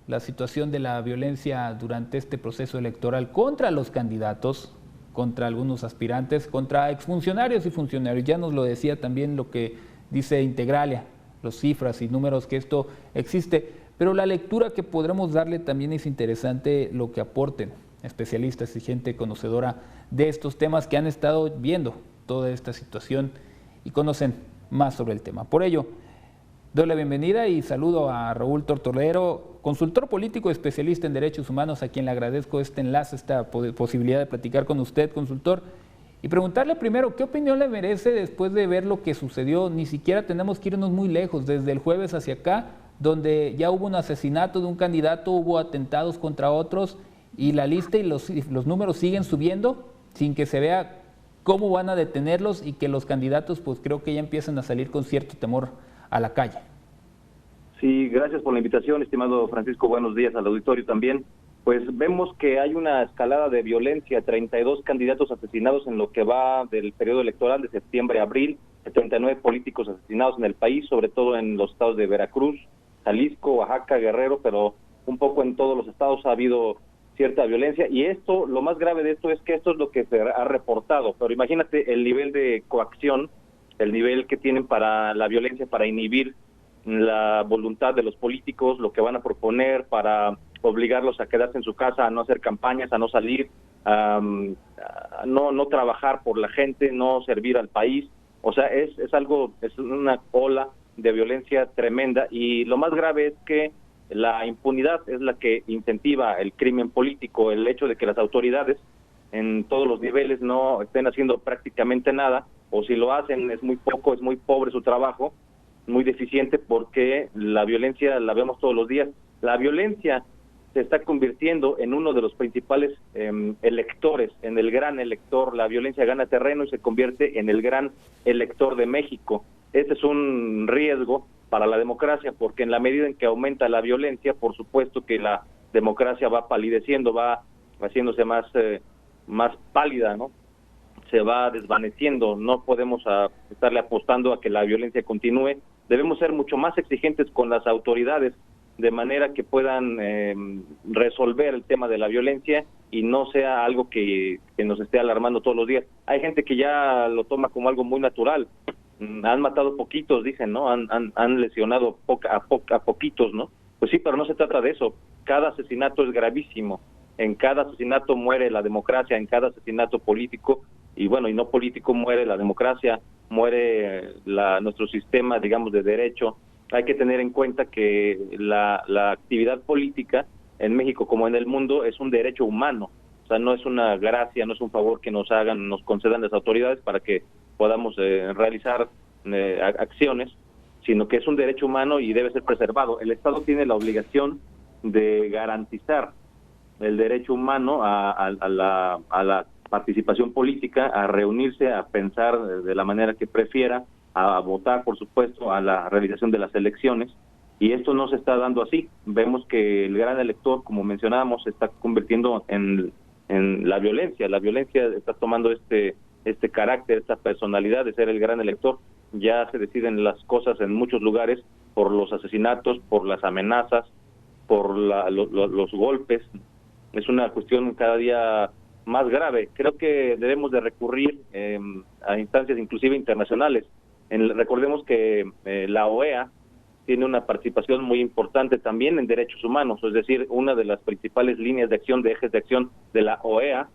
la situación de la violencia durante este proceso electoral contra los candidatos, contra algunos aspirantes, contra exfuncionarios y funcionarios. Ya nos lo decía también lo que dice Integralia, los cifras y números que esto existe, pero la lectura que podremos darle también es interesante lo que aporten especialistas y gente conocedora de estos temas que han estado viendo toda esta situación y conocen más sobre el tema. Por ello, doy la bienvenida y saludo a Raúl Tortolero, consultor político especialista en derechos humanos, a quien le agradezco este enlace, esta posibilidad de platicar con usted, consultor, y preguntarle primero, ¿qué opinión le merece después de ver lo que sucedió? Ni siquiera tenemos que irnos muy lejos, desde el jueves hacia acá, donde ya hubo un asesinato de un candidato, hubo atentados contra otros, y la lista y los números siguen subiendo sin que se vea cómo van a detenerlos y que los candidatos pues creo que ya empiezan a salir con cierto temor a la calle. Sí, gracias por la invitación, estimado Francisco. Buenos días al auditorio también. Pues vemos que hay una escalada de violencia, 32 candidatos asesinados en lo que va del periodo electoral de septiembre a abril, 39 políticos asesinados en el país, sobre todo en los estados de Veracruz, Jalisco, Oaxaca, Guerrero, pero un poco en todos los estados ha habido cierta violencia, y esto, lo más grave de esto es que esto es lo que se ha reportado, pero imagínate el nivel de coacción, el nivel que tienen para la violencia, para inhibir la voluntad de los políticos, lo que van a proponer, para obligarlos a quedarse en su casa, a no hacer campañas, a no salir, a no trabajar por la gente, no servir al país. O sea, es una ola de violencia tremenda, y lo más grave es que la impunidad es la que incentiva el crimen político, el hecho de que las autoridades en todos los niveles no estén haciendo prácticamente nada, o si lo hacen es muy poco, es muy pobre su trabajo, muy deficiente, porque la violencia la vemos todos los días. La violencia se está convirtiendo en uno de los principales electores, en el gran elector. La violencia gana terreno y se convierte en el gran elector de México. Este es un riesgo para la democracia, porque en la medida en que aumenta la violencia, por supuesto que la democracia va palideciendo, va haciéndose más pálida, ¿no? Se va desvaneciendo. No podemos estarle apostando a que la violencia continúe. Debemos ser mucho más exigentes con las autoridades, de manera que puedan resolver el tema de la violencia y no sea algo que nos esté alarmando todos los días. Hay gente que ya lo toma como algo muy natural. Han matado poquitos, dicen, ¿no? Han lesionado a poquitos, ¿no? Pues sí, pero no se trata de eso. Cada asesinato es gravísimo. En cada asesinato muere la democracia, en cada asesinato político y bueno, y no político, muere la democracia, muere nuestro sistema, digamos, de derecho. Hay que tener en cuenta que la actividad política en México como en el mundo es un derecho humano. O sea, no es una gracia, no es un favor que nos concedan las autoridades para que podamos realizar acciones, sino que es un derecho humano y debe ser preservado. El Estado tiene la obligación de garantizar el derecho humano a la participación política, a reunirse, a pensar de la manera que prefiera, a votar, por supuesto, a la realización de las elecciones, y esto no se está dando así. Vemos que el gran elector, como mencionábamos, se está convirtiendo en la violencia. La violencia está tomando este carácter, esta personalidad de ser el gran elector. Ya se deciden las cosas en muchos lugares por los asesinatos, por las amenazas, por los golpes. Es una cuestión cada día más grave. Creo que debemos de recurrir a instancias inclusive internacionales. Recordemos que la OEA tiene una participación muy importante también en derechos humanos, es decir, una de las principales líneas de acción, de ejes de acción de la OEA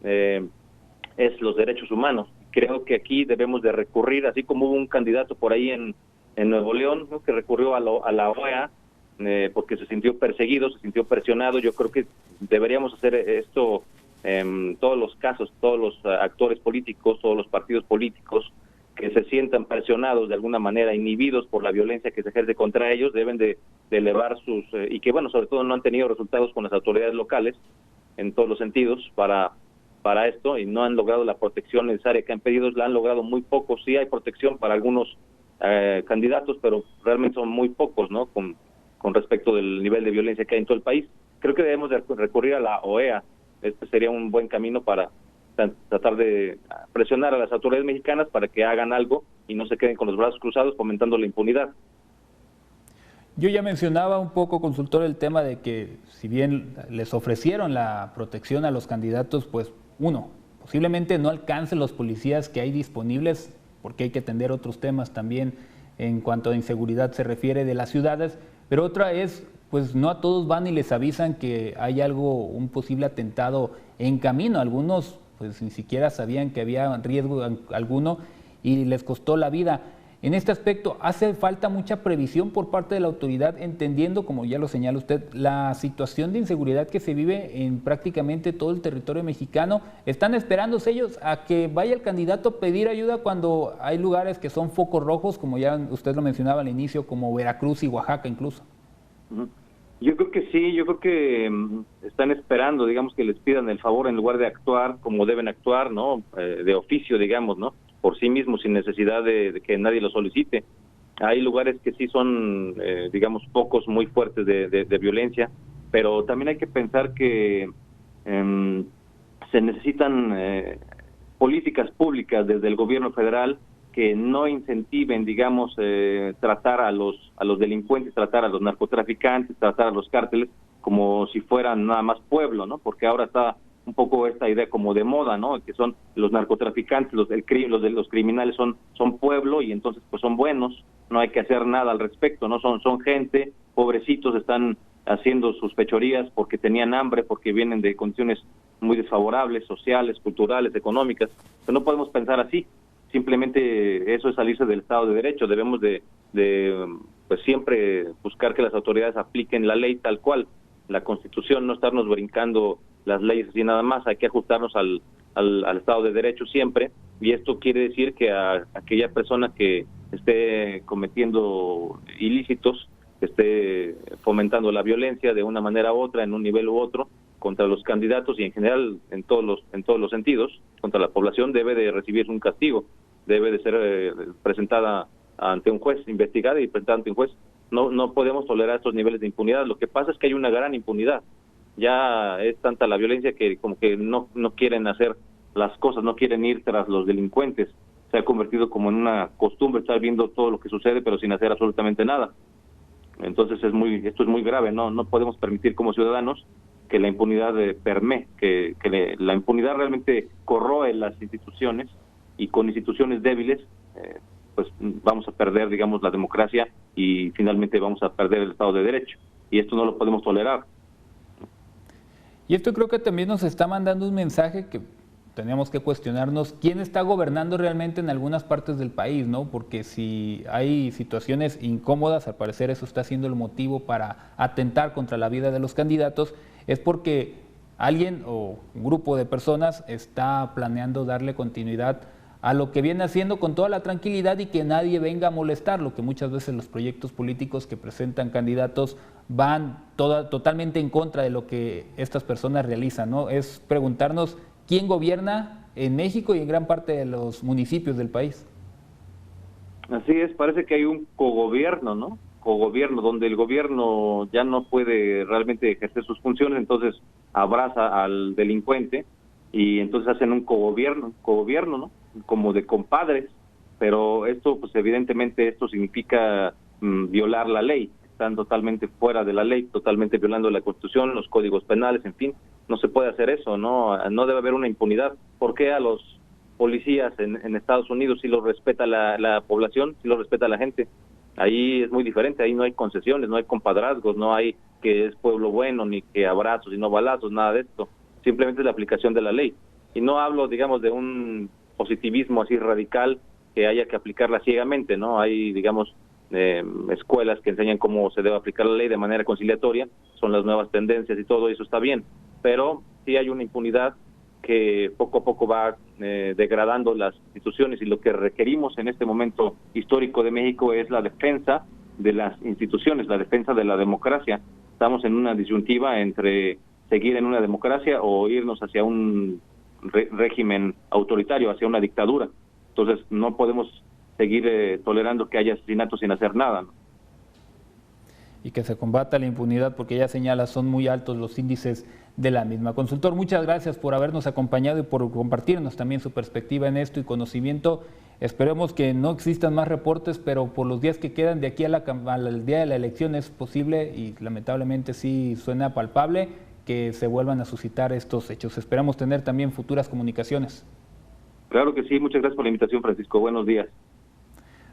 es los derechos humanos. Creo que aquí debemos de recurrir, así como hubo un candidato por ahí en Nuevo León, ¿no?, que recurrió a la OEA porque se sintió perseguido, se sintió presionado. Yo creo que deberíamos hacer esto en todos los casos, todos los actores políticos, todos los partidos políticos que se sientan presionados de alguna manera, inhibidos por la violencia que se ejerce contra ellos, deben de elevar y que bueno, sobre todo no han tenido resultados con las autoridades locales en todos los sentidos para esto, y no han logrado la protección necesaria que han pedido. La han logrado muy poco. Sí hay protección para algunos candidatos, pero realmente son muy pocos, ¿no?, con respecto del nivel de violencia que hay en todo el país. Creo que debemos de recurrir a la OEA. Este sería un buen camino para tratar de presionar a las autoridades mexicanas para que hagan algo y no se queden con los brazos cruzados fomentando la impunidad. Yo ya mencionaba un poco, consultor, el tema de que si bien les ofrecieron la protección a los candidatos, pues uno, posiblemente no alcancen los policías que hay disponibles, porque hay que atender otros temas también en cuanto a inseguridad se refiere de las ciudades, pero otra es, pues no a todos van y les avisan que hay algo, un posible atentado en camino. Algunos pues ni siquiera sabían que había riesgo alguno y les costó la vida. En este aspecto hace falta mucha previsión por parte de la autoridad, entendiendo, como ya lo señala usted, la situación de inseguridad que se vive en prácticamente todo el territorio mexicano. ¿Están esperándose ellos a que vaya el candidato a pedir ayuda cuando hay lugares que son focos rojos, como ya usted lo mencionaba al inicio, como Veracruz y Oaxaca incluso? Yo creo que sí, yo creo que están esperando, digamos, que les pidan el favor en lugar de actuar como deben actuar, ¿no? De oficio, digamos, ¿no? Por sí mismos, sin necesidad de que nadie lo solicite. Hay lugares que sí son, digamos, focos muy fuertes de violencia, pero también hay que pensar que se necesitan políticas públicas desde el gobierno federal que no incentiven, digamos, tratar a los delincuentes, tratar a los narcotraficantes, tratar a los cárteles como si fueran nada más pueblo, ¿no? Porque ahora está un poco esta idea como de moda, ¿no? Que son los narcotraficantes, los criminales son pueblo y entonces pues son buenos, no hay que hacer nada al respecto, ¿no? Son gente, pobrecitos, están haciendo sus fechorías porque tenían hambre, porque vienen de condiciones muy desfavorables, sociales, culturales, económicas. Pero no podemos pensar así. Simplemente eso es salirse del Estado de Derecho. Debemos de pues siempre buscar que las autoridades apliquen la ley tal cual, la Constitución, no estarnos brincando las leyes así nada más. Hay que ajustarnos al Estado de Derecho siempre, y esto quiere decir que a aquella persona que esté cometiendo ilícitos, que esté fomentando la violencia de una manera u otra, en un nivel u otro, contra los candidatos y en general en todos los sentidos, contra la población, debe de recibir un castigo, debe de ser presentada ante un juez, investigada y presentada ante un juez. No podemos tolerar estos niveles de impunidad. Lo que pasa es que hay una gran impunidad. Ya es tanta la violencia que como que no quieren hacer las cosas, no quieren ir tras los delincuentes. Se ha convertido como en una costumbre estar viendo todo lo que sucede pero sin hacer absolutamente nada. Entonces esto es muy grave. No podemos permitir como ciudadanos que la impunidad permee, que la impunidad realmente corroe las instituciones, y con instituciones débiles pues vamos a perder, digamos, la democracia y finalmente vamos a perder el Estado de Derecho, y esto no lo podemos tolerar. Y esto creo que también nos está mandando un mensaje que tenemos que cuestionarnos quién está gobernando realmente en algunas partes del país, ¿no? Porque si hay situaciones incómodas, al parecer eso está siendo el motivo para atentar contra la vida de los candidatos, es porque alguien o un grupo de personas está planeando darle continuidad a lo que viene haciendo con toda la tranquilidad y que nadie venga a molestarlo, que muchas veces los proyectos políticos que presentan candidatos van totalmente en contra de lo que estas personas realizan, ¿no? Es preguntarnos quién gobierna en México y en gran parte de los municipios del país. Así es, parece que hay un cogobierno, ¿no? Cogobierno, donde el gobierno ya no puede realmente ejercer sus funciones, entonces abraza al delincuente y entonces hacen un cogobierno, ¿no? Como de compadres, pero esto, pues evidentemente esto significa violar la ley. Están totalmente fuera de la ley, totalmente violando la Constitución, los códigos penales, en fin, no se puede hacer eso, no debe haber una impunidad. ¿Por qué a los policías en Estados Unidos sí los respeta la población, sí los respeta la gente? Ahí es muy diferente, ahí no hay concesiones, no hay compadrazgos, no hay que es pueblo bueno, ni que abrazos y no balazos, nada de esto, simplemente es la aplicación de la ley. Y no hablo, digamos, de un positivismo así radical que haya que aplicarla ciegamente, ¿no? Hay, digamos, escuelas que enseñan cómo se debe aplicar la ley de manera conciliatoria, son las nuevas tendencias y todo eso está bien, pero sí hay una impunidad que poco a poco va degradando las instituciones, y lo que requerimos en este momento histórico de México es la defensa de las instituciones, la defensa de la democracia. Estamos en una disyuntiva entre seguir en una democracia o irnos hacia un régimen autoritario, hacia una dictadura. Entonces no podemos seguir tolerando que haya asesinatos sin hacer nada, ¿no? Y que se combata la impunidad, porque ya señala, son muy altos los índices de la misma. Consultor, muchas gracias por habernos acompañado y por compartirnos también su perspectiva en esto y conocimiento Esperemos que no existan más reportes, pero por los días que quedan de aquí al día de la elección es posible y lamentablemente sí suena palpable que se vuelvan a suscitar estos hechos. Esperamos tener también futuras comunicaciones. Claro que sí, muchas gracias por la invitación, Francisco. Buenos días.